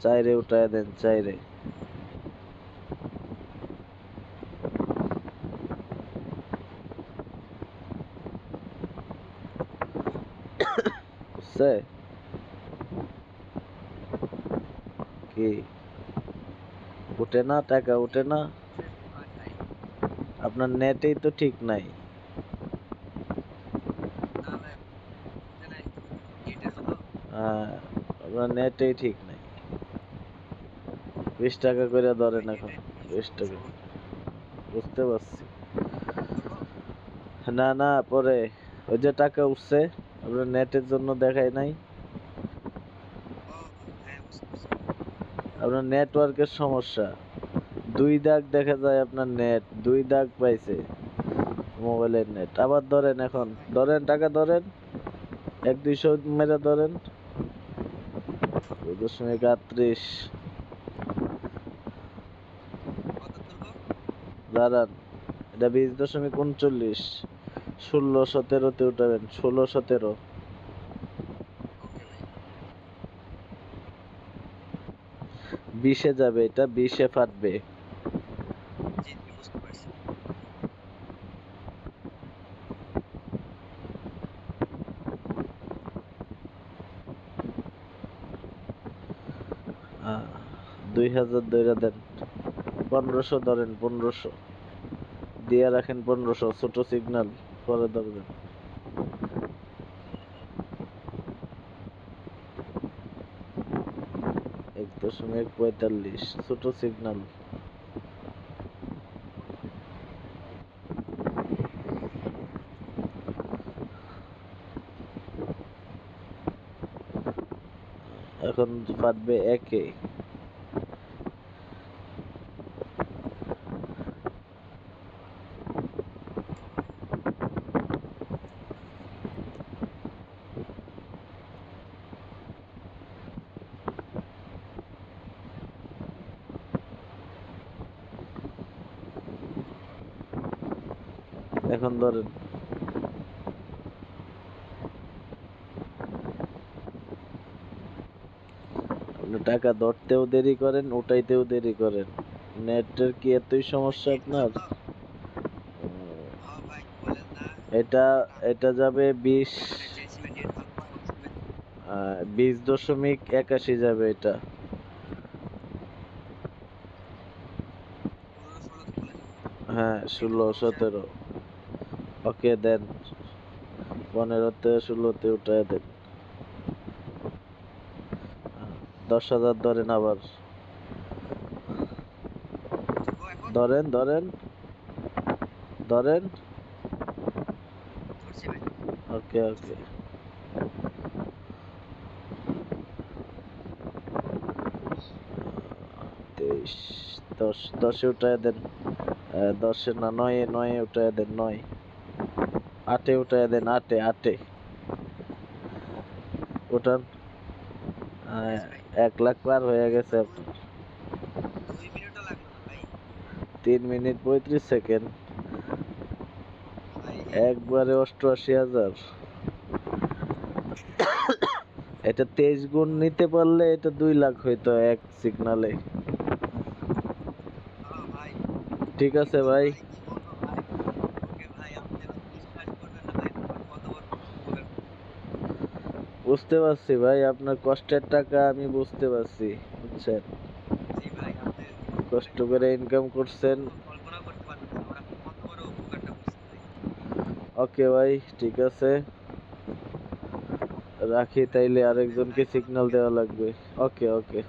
চাইরে উঠায় দেন, চাইরে। বুঝছে কি? উঠে না, টাকা উঠে না। আপনার নেটেই তো ঠিক নাই। আপনার নেটেই ঠিক নাই। 20 টাকা করে ধরেন এখন, 20 টাকা। বুঝতে পারছি। না না, পরে ওই যে টাকা উঠছে, আপনার নেটের জন্য দেখায় নাই। আপনার নেটওয়ার্কের সমস্যা। 2 দাগ দেখা যায় আপনার নেট, 2 দাগ পাইছে মোবাইলের নেট। আবার ধরেন, এখন ধরেন, টাকা ধরেন, 1-200 মেরে ধরেন। 2.38 দাঁড়ান, এটা 20.39। 16-17 উঠাবেন, 16-17। 20-এ যাবে, এটা 20-এ ফাটবে। আহ, 2000 ধরে দেন, 1500 ধরেন, 1500 দিয়ে রাখেন, 1500 ছোট সিগন্যাল, পরে ধরবেন। 1.45 ছোট সিগন্যাল। এখন ফাটবে 1-এ। এখন ধরেন। আপনি টাকা ধরতেও দেরি করেন, উঠাইতেও দেরি করেন। নেটের কি এতই সমস্যা আপনার? এটা এটা যাবে 20.81 যাবে এটা। হ্যাঁ, 16-17। ওকে দেন, 15-তে 16-তে উঠায় দেন। 10,000 ধরেন আবার। ধরেন ধরেন ধরেন। ওকে ওকে। 23, 10, 10-এ উঠায় দেন। 10-এ না, 9-এ, 9-এ উঠায় দেন, 9। 8-এ উঠায় দেন, 8-এ, 8-এ উঠান। 1 লাখ পার হয়ে গেছে আপনার। 3 মিনিট 35 সেকেন্ড। একবারে 88,000। এটা 23 গুণ নিতে পারলে এটা 2 লাখ হইতো এক সিগনালে। ঠিক আছে ভাই। বুঝতে পারছি ভাই, আপনার কষ্টের টাকা আমি বুঝতে পারছি, বুঝছেন। কষ্ট করে ইনকাম করছেন। ওকে ভাই, ঠিক আছে, রাখি তাইলে, আরেকজনকে সিগন্যাল দেওয়া লাগবে। ওকে ওকে।